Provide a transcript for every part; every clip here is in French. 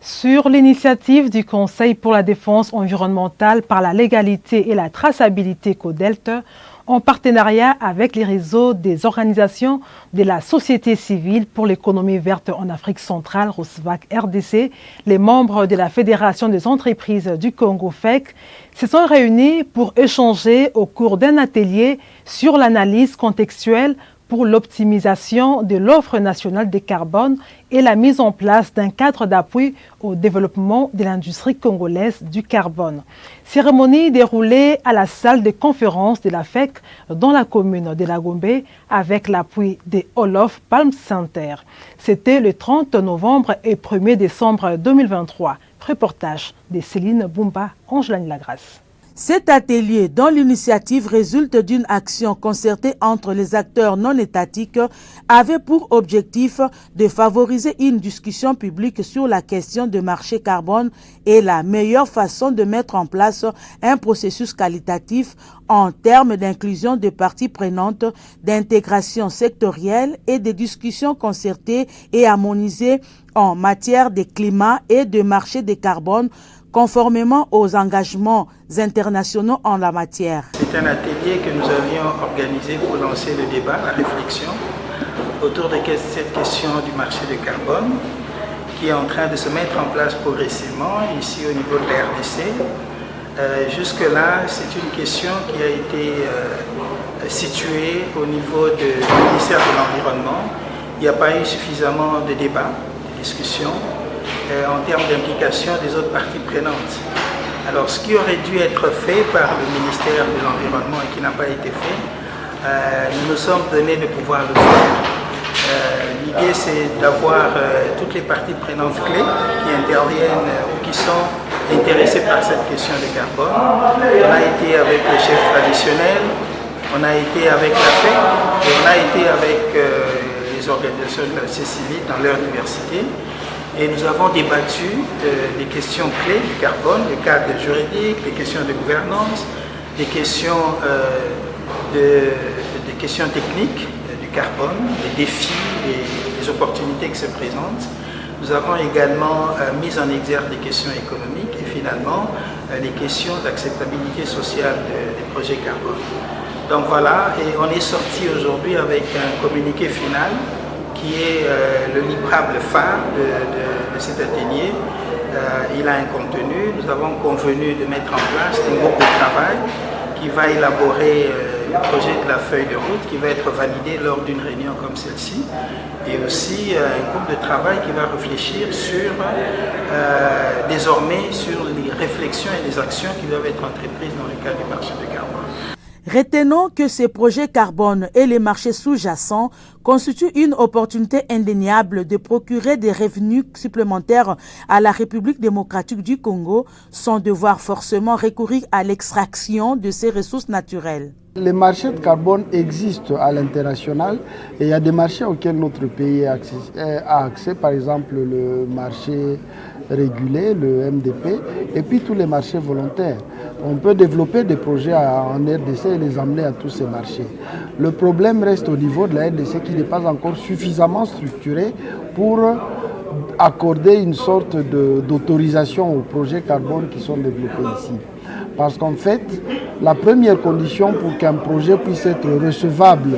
Sur l'initiative du Conseil pour la défense environnementale par la légalité et la traçabilité CODELT, en partenariat avec les réseaux des organisations de la société civile pour l'économie verte en Afrique centrale, ROSVAC RDC, les membres de la Fédération des entreprises du Congo FEC se sont réunis pour échanger au cours d'un atelier sur l'analyse contextuelle pour l'optimisation de l'offre nationale de carbone et la mise en place d'un cadre d'appui au développement de l'industrie congolaise du carbone. Cérémonie déroulée à la salle de conférence de la FEC dans la commune de La Gombe avec l'appui des Olof Palm Center. C'était le 30 novembre et 1er décembre 2023. Reportage de Céline Boumba, Angelane Lagrasse. Cet atelier, dont l'initiative résulte d'une action concertée entre les acteurs non étatiques, avait pour objectif de favoriser une discussion publique sur la question du marché carbone et la meilleure façon de mettre en place un processus qualitatif en termes d'inclusion de parties prenantes, d'intégration sectorielle et de discussions concertées et harmonisées en matière de climat et de marché de carbone, conformément aux engagements internationaux en la matière. C'est un atelier que nous avions organisé pour lancer le débat, la réflexion autour de cette question du marché de carbone qui est en train de se mettre en place progressivement ici au niveau de la RDC. Jusque-là, c'est une question qui a été située au niveau du ministère de l'Environnement. Il n'y a pas eu suffisamment de débats, de discussions en termes d'implication des autres parties prenantes. Alors ce qui aurait dû être fait par le ministère de l'Environnement et qui n'a pas été fait, nous nous sommes donné de pouvoir le faire. L'idée c'est d'avoir toutes les parties prenantes clés qui interviennent ou qui sont intéressées par cette question de carbone. On a été avec les chefs traditionnels, on a été avec la FEC et on a été avec les organisations de la société civile dans leur diversité. Et nous avons débattu des questions clés du carbone, le cadre juridique, les questions de gouvernance, des questions techniques du carbone, des défis, des opportunités qui se présentent. Nous avons également mis en exergue des questions économiques et finalement les questions d'acceptabilité sociale des projets carbone. Donc voilà, et on est sorti aujourd'hui avec un communiqué final qui est le livrable phare de cet atelier. Il a un contenu, nous avons convenu de mettre en place un groupe de travail qui va élaborer le projet de la feuille de route qui va être validé lors d'une réunion comme celle-ci et aussi un groupe de travail qui va réfléchir sur, désormais sur les réflexions et les actions qui doivent être entreprises dans le cadre du marché de carbone. Retenons que ces projets carbone et les marchés sous-jacents constituent une opportunité indéniable de procurer des revenus supplémentaires à la République démocratique du Congo sans devoir forcément recourir à l'extraction de ces ressources naturelles. Les marchés de carbone existent à l'international et il y a des marchés auxquels notre pays a accès, par exemple le marché régulé, le MDP, et puis tous les marchés volontaires. On peut développer des projets en RDC et les emmener à tous ces marchés. Le problème reste au niveau de la RDC qui n'est pas encore suffisamment structurée pour accorder une sorte d'autorisation aux projets carbone qui sont développés ici. Parce qu'en fait, la première condition pour qu'un projet puisse être recevable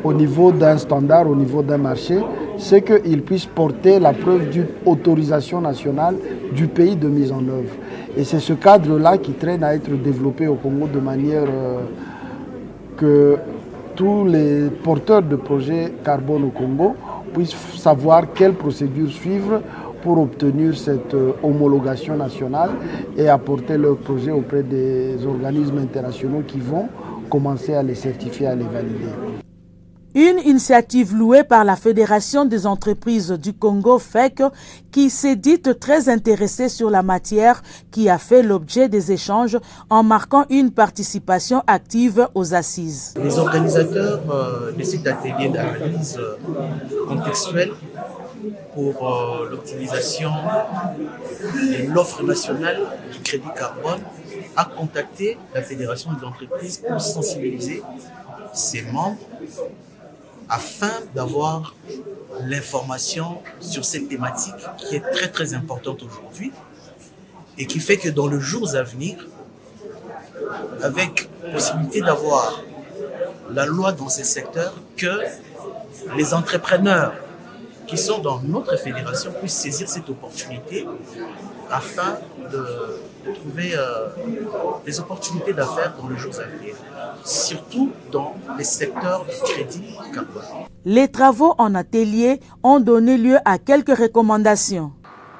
au niveau d'un standard, au niveau d'un marché, c'est qu'il puisse porter la preuve d'une autorisation nationale du pays de mise en œuvre. Et c'est ce cadre-là qui traîne à être développé au Congo de manière que tous les porteurs de projets carbone au Congo puissent savoir quelle procédure suivre pour obtenir cette homologation nationale et apporter leur projet auprès des organismes internationaux qui vont commencer à les certifier, à les valider. Une initiative louée par la Fédération des entreprises du Congo FEC qui s'est dite très intéressée sur la matière qui a fait l'objet des échanges en marquant une participation active aux assises. Les organisateurs de cet atelier d'analyse contextuelle pour l'optimisation de l'offre nationale du crédit carbone a contacté la Fédération des entreprises pour sensibiliser ses membres afin d'avoir l'information sur cette thématique qui est très très importante aujourd'hui et qui fait que dans les jours à venir, avec possibilité d'avoir la loi dans ces secteurs, que les entrepreneurs qui sont dans notre fédération puissent saisir cette opportunité afin de trouver des opportunités d'affaires dans les jours à venir, surtout dans les secteurs du crédit carbone. Les travaux en atelier ont donné lieu à quelques recommandations.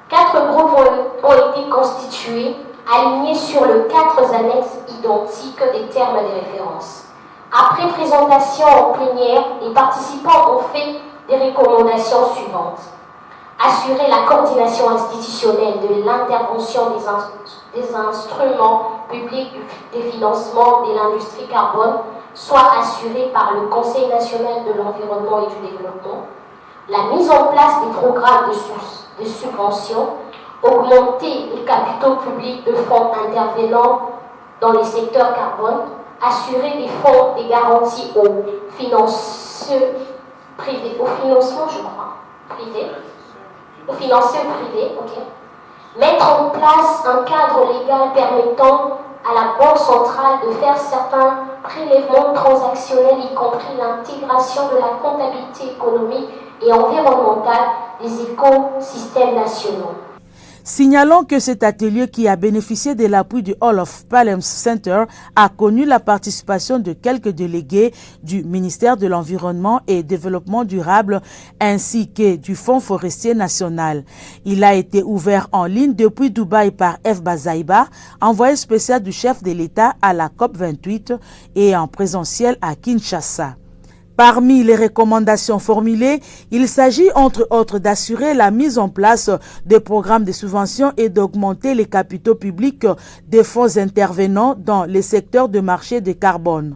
4 groupes ont été constitués, alignés sur les 4 annexes identiques des termes de référence. Après présentation en plénière, les participants ont fait des recommandations suivantes. Assurer la coordination institutionnelle de l'intervention des instruments publics de financement de l'industrie carbone soit assurée par le Conseil national de l'environnement et du développement. La mise en place des programmes de subvention, augmenter les capitaux publics de fonds intervenant dans les secteurs carbone, assurer des fonds des garanties aux financeurs privés, aux financements, je crois, privés, aux financeurs privés, ok. Mettre en place un cadre légal permettant à la Banque centrale de faire certains prélèvements transactionnels, y compris l'intégration de la comptabilité économique et environnementale des écosystèmes nationaux. Signalons que cet atelier qui a bénéficié de l'appui du Hall of Palms Center a connu la participation de quelques délégués du ministère de l'Environnement et Développement durable ainsi que du Fonds forestier national. Il a été ouvert en ligne depuis Dubaï par F. Bazaïba, envoyé spécial du chef de l'État à la COP28 et en présentiel à Kinshasa. Parmi les recommandations formulées, il s'agit entre autres d'assurer la mise en place de programmes de subvention et d'augmenter les capitaux publics des fonds intervenant dans les secteurs de marché de carbone.